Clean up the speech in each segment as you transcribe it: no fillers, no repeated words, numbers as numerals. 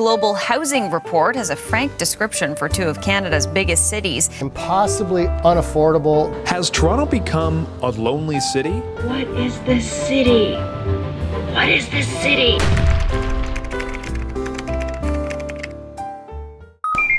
Global Housing Report has a frank description for two of Canada's biggest cities. Impossibly unaffordable. Has Toronto become a lonely city? What is this city? What is this city?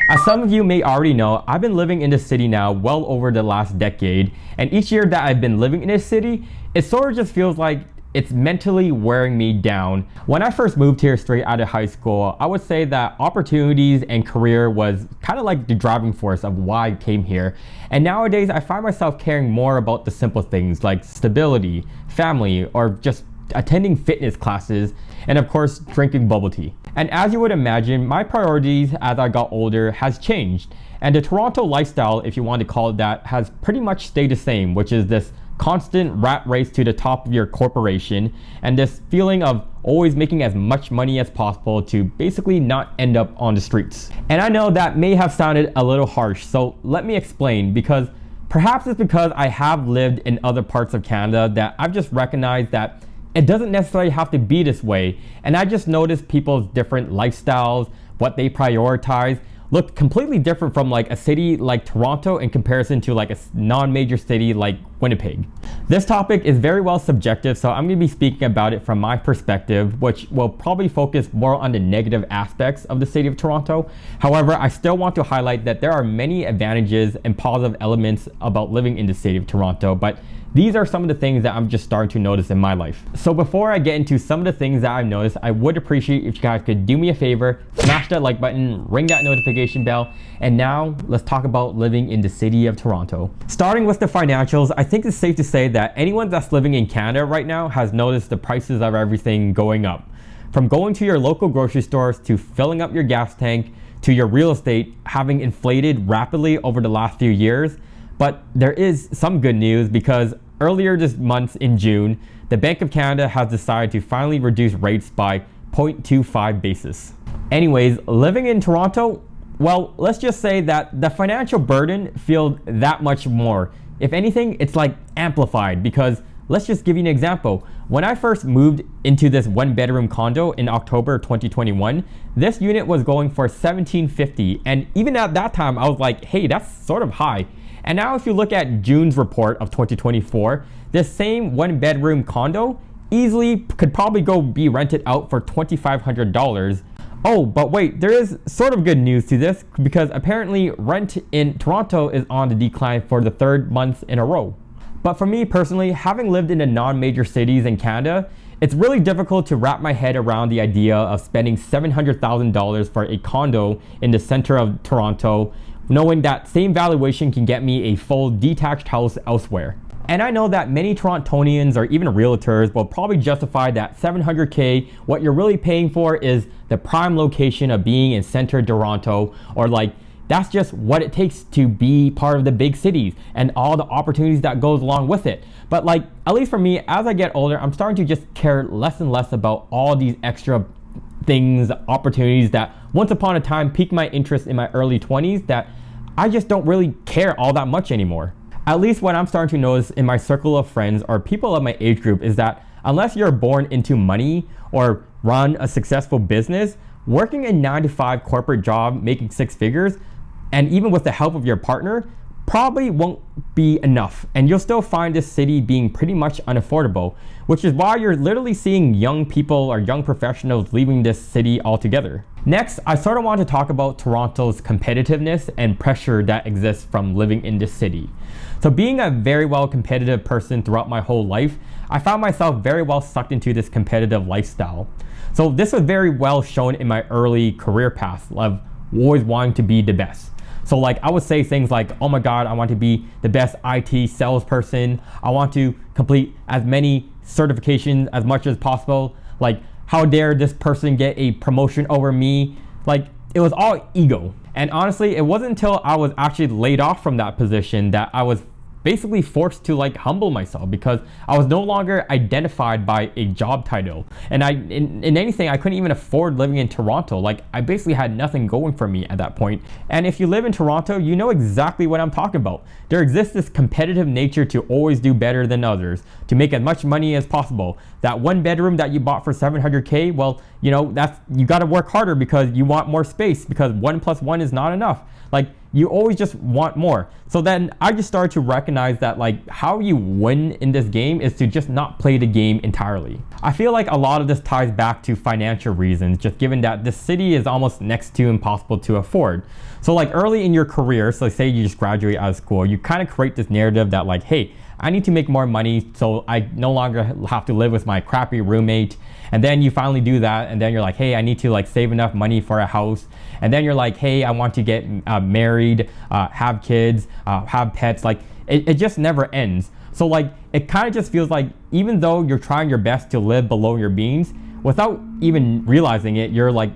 As some of you may already know, I've been living in this city now well over the last decade, and each year that I've been living in this city, it sort of just feels like it's mentally wearing me down. When I first moved here straight out of high school, I would say that opportunities and career was kind of like the driving force of why I came here. And nowadays, I find myself caring more about the simple things like stability, family, or just attending fitness classes, and of course, drinking bubble tea. And as you would imagine, my priorities as I got older has changed. And the Toronto lifestyle, if you want to call it that, has pretty much stayed the same, which is this constant rat race to the top of your corporation and this feeling of always making as much money as possible to basically not end up on the streets. And I know that may have sounded a little harsh, so let me explain, because perhaps it's because I have lived in other parts of Canada that I've just recognized that it doesn't necessarily have to be this way, and I just noticed people's different lifestyles, what they prioritize, look completely different from like a city like Toronto in comparison to like a non-major city like Winnipeg. This topic is very well subjective, so I'm going to be speaking about it from my perspective, which will probably focus more on the negative aspects of the city of Toronto. However, I still want to highlight that there are many advantages and positive elements about living in the city of Toronto, but these are some of the things that I'm just starting to notice in my life. So before I get into some of the things that I've noticed, I would appreciate if you guys could do me a favor, smash that like button, ring that notification bell, and now let's talk about living in the city of Toronto. Starting with the financials, I think it's safe to say that anyone that's living in Canada right now has noticed the prices of everything going up. From going to your local grocery stores to filling up your gas tank to your real estate having inflated rapidly over the last few years. But there is some good news because earlier this month in June, the Bank of Canada has decided to finally reduce rates by 0.25 basis. Anyways, living in Toronto, well, let's just say that the financial burden feels that much more. If anything, it's like amplified because let's just give you an example. When I first moved into this one-bedroom condo in October 2021, this unit was going for $1,750, and even at that time, I was like, hey, that's sort of high. And now if you look at June's report of 2024, this same one-bedroom condo easily could probably go be rented out for $2,500. Oh, but wait, there is sort of good news to this because apparently rent in Toronto is on the decline for the third month in a row. But for me personally, having lived in the non-major cities in Canada, it's really difficult to wrap my head around the idea of spending $700,000 for a condo in the center of Toronto, knowing that same valuation can get me a full detached house elsewhere. And I know that many Torontonians or even realtors will probably justify that $700K, what you're really paying for is the prime location of being in center Toronto, or like that's just what it takes to be part of the big cities and all the opportunities that goes along with it. But like, at least for me, as I get older, I'm starting to just care less and less about all these extra things, opportunities that once upon a time piqued my interest in my early 20s that I just don't really care all that much anymore. At least what I'm starting to notice in my circle of friends or people of my age group is that unless you're born into money or run a successful business, working a 9-to-5 corporate job making six figures, and even with the help of your partner, probably won't be enough, and you'll still find this city being pretty much unaffordable, which is why you're literally seeing young people or young professionals leaving this city altogether. Next, I sort of want to talk about Toronto's competitiveness and pressure that exists from living in this city. So being a very well competitive person throughout my whole life, I found myself very well sucked into this competitive lifestyle. So this was very well shown in my early career path of always wanting to be the best. So like I would say things like, oh my God, I want to be the best IT salesperson. I want to complete as many certifications as much as possible. Like, how dare this person get a promotion over me? Like, it was all ego. And honestly, it wasn't until I was actually laid off from that position that I was basically forced to like humble myself because I was no longer identified by a job title. And in anything, I couldn't even afford living in Toronto. Like I basically had nothing going for me at that point. And if you live in Toronto, you know exactly what I'm talking about. There exists this competitive nature to always do better than others, to make as much money as possible. That one bedroom that you bought for $700K, well, you know, you got to work harder because you want more space, because 1 + 1 is not enough. Like you always just want more. So then I just started to recognize that like how you win in this game is to just not play the game entirely. I feel like a lot of this ties back to financial reasons, just given that this city is almost next to impossible to afford. So like early in your career, so say you just graduate out of school, you kind of create this narrative that like, hey, I need to make more money so I no longer have to live with my crappy roommate. And then you finally do that, and then you're like, hey, I need to like save enough money for a house. And then you're like, hey, I want to get married, have kids, have pets. Like it just never ends. So like it kind of just feels like even though you're trying your best to live below your means, without even realizing it, you're like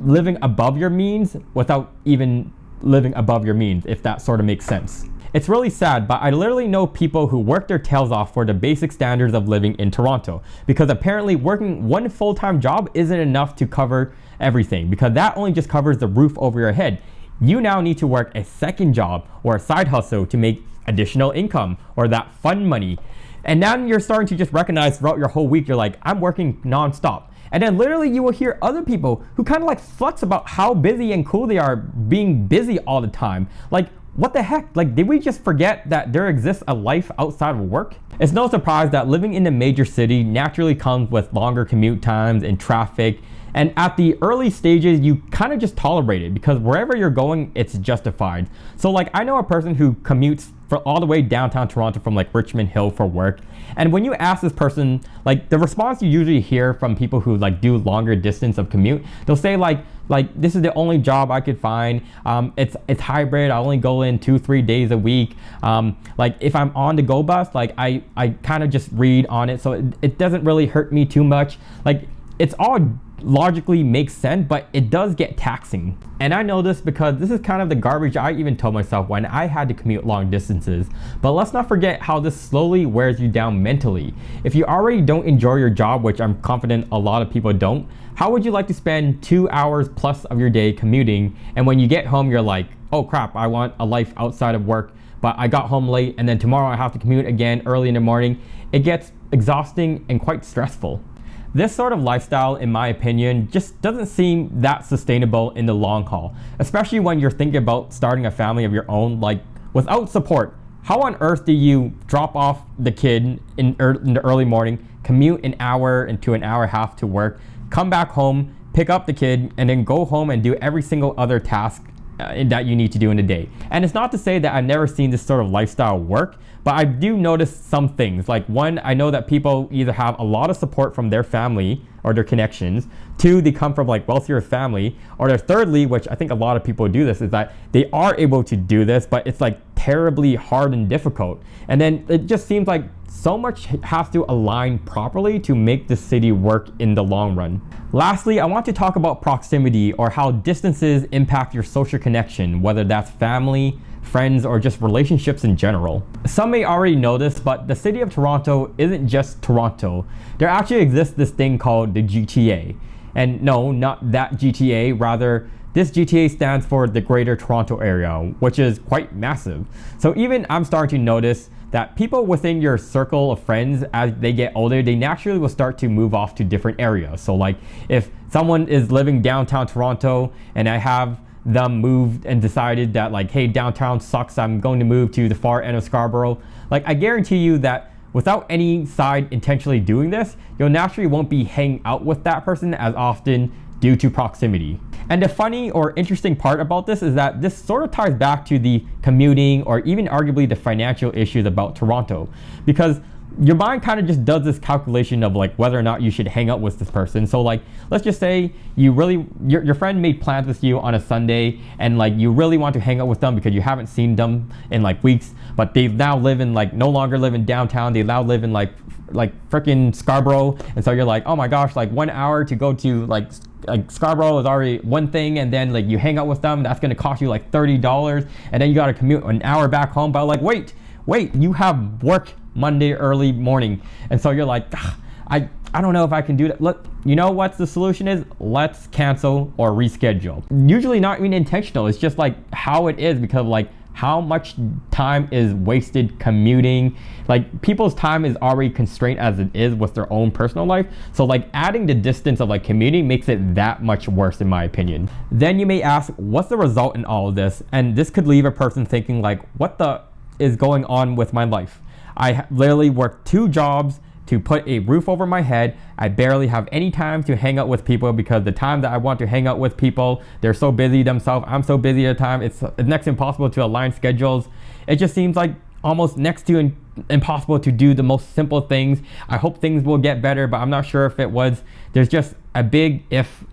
living above your means without even living above your means, if that sort of makes sense. It's really sad, but I literally know people who work their tails off for the basic standards of living in Toronto, because apparently working one full-time job isn't enough to cover everything, because that only just covers the roof over your head. You now need to work a second job or a side hustle to make additional income or that fun money. And now you're starting to just recognize throughout your whole week, you're like, I'm working nonstop. And then literally you will hear other people who kind of like flex about how busy and cool they are being busy all the time. Like, what the heck? Like, did we just forget that there exists a life outside of work? It's no surprise that living in a major city naturally comes with longer commute times and traffic. And at the early stages, you kind of just tolerate it because wherever you're going, it's justified. So like, I know a person who commutes for all the way downtown Toronto from like Richmond Hill for work. And when you ask this person, like the response you usually hear from people who like do longer distance of commute, they'll say like this is the only job I could find. It's hybrid. I only go in 2-3 days a week. Like if I'm on the go bus, like I kind of just read on it, so it doesn't really hurt me too much. Like it's all logically makes sense, but it does get taxing. And I know this because this is kind of the garbage I even told myself when I had to commute long distances. But let's not forget how this slowly wears you down mentally. If you already don't enjoy your job, which I'm confident a lot of people don't, how would you like to spend 2 hours plus of your day commuting, and when you get home you're like, oh crap, I want a life outside of work, but I got home late and then tomorrow I have to commute again early in the morning. It gets exhausting and quite stressful. This sort of lifestyle, in my opinion, just doesn't seem that sustainable in the long haul, especially when you're thinking about starting a family of your own. Like, without support, how on earth do you drop off the kid in the early morning, commute an hour into an hour and a half to work, come back home, pick up the kid, and then go home and do every single other task that you need to do in a day? And it's not to say that I've never seen this sort of lifestyle work, but I do notice some things. Like one, I know that people either have a lot of support from their family or their connections. Two, they come from like wealthier family. Or thirdly, which I think a lot of people do this, is that they are able to do this, but it's like terribly hard and difficult. And then it just seems like so much has to align properly to make the city work in the long run. Lastly, I want to talk about proximity, or how distances impact your social connection, whether that's family, friends, or just relationships in general. Some may already know this, but the city of Toronto isn't just Toronto. There actually exists this thing called the GTA. And no, not that GTA, rather this GTA stands for the Greater Toronto Area, which is quite massive. So even I'm starting to notice that people within your circle of friends, as they get older, they naturally will start to move off to different areas. So like if someone is living downtown Toronto and I have them moved and decided that like, hey, downtown sucks, I'm going to move to the far end of Scarborough, like I guarantee you that without any side intentionally doing this, you'll naturally won't be hanging out with that person as often due to proximity. And the funny or interesting part about this is that this sort of ties back to the commuting or even arguably the financial issues about Toronto, because your mind kind of just does this calculation of like whether or not you should hang out with this person. So like, let's just say you really, your friend made plans with you on a Sunday, and like you really want to hang out with them because you haven't seen them in like weeks, but they now live in like, no longer live in downtown, they now live in like freaking Scarborough. And so you're like, oh my gosh, like 1 hour to go to like Scarborough is already one thing, and then like you hang out with them, that's gonna cost you like $30, and then you gotta commute an hour back home. But like, wait, wait, you have work Monday early morning. And so you're like, I don't know if I can do that. Look, you know what the solution is? Let's cancel or reschedule. Usually not even intentional. It's just like how it is because of like how much time is wasted commuting. Like people's time is already constrained as it is with their own personal life. So like adding the distance of like commuting makes it that much worse in my opinion. Then you may ask, what's the result in all of this? And this could leave a person thinking like, what the is going on with my life? I literally work 2 jobs to put a roof over my head. I barely have any time to hang out with people because the time that I want to hang out with people, they're so busy themselves. I'm so busy at the time. It's next to impossible to align schedules. It just seems like almost next to impossible to do the most simple things. I hope things will get better, but I'm not sure if it was. There's just a big if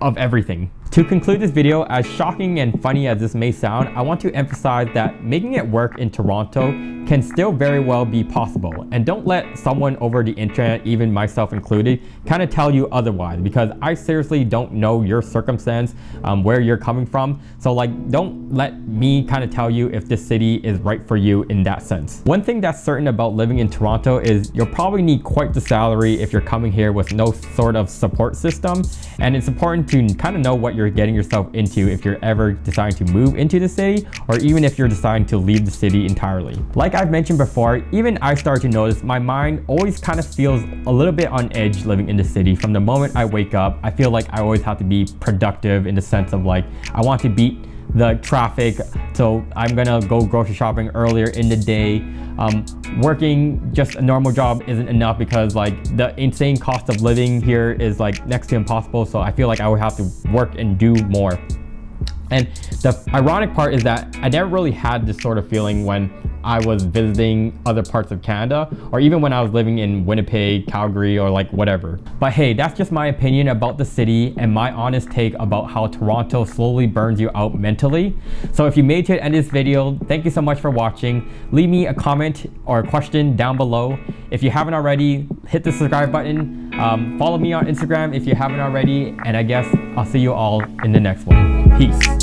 of everything. To conclude this video, as shocking and funny as this may sound, I want to emphasize that making it work in Toronto can still very well be possible. And don't let someone over the internet, even myself included, kind of tell you otherwise, because I seriously don't know your circumstance, where you're coming from. So like, don't let me kind of tell you if this city is right for you in that sense. One thing that's certain about living in Toronto is you'll probably need quite the salary if you're coming here with no sort of support system. And it's important to kind of know what you're getting yourself into if you're ever deciding to move into the city, or even if you're deciding to leave the city entirely. Like I've mentioned before, even I started to notice my mind always kind of feels a little bit on edge living in the city. From the moment I wake up, I feel like I always have to be productive in the sense of like, I want to beat the traffic, so I'm gonna go grocery shopping earlier in the day. Working just a normal job isn't enough because like the insane cost of living here is like next to impossible, so I feel like I would have to work and do more. And the ironic part is that I never really had this sort of feeling when I was visiting other parts of Canada, or even when I was living in Winnipeg, Calgary, or like whatever. But hey, that's just my opinion about the city and my honest take about how Toronto slowly burns you out mentally. So if you made it to the end of this video, thank you so much for watching. Leave me a comment or a question down below. If you haven't already, hit the subscribe button. Follow me on Instagram if you haven't already, and I guess I'll see you all in the next one. Peace.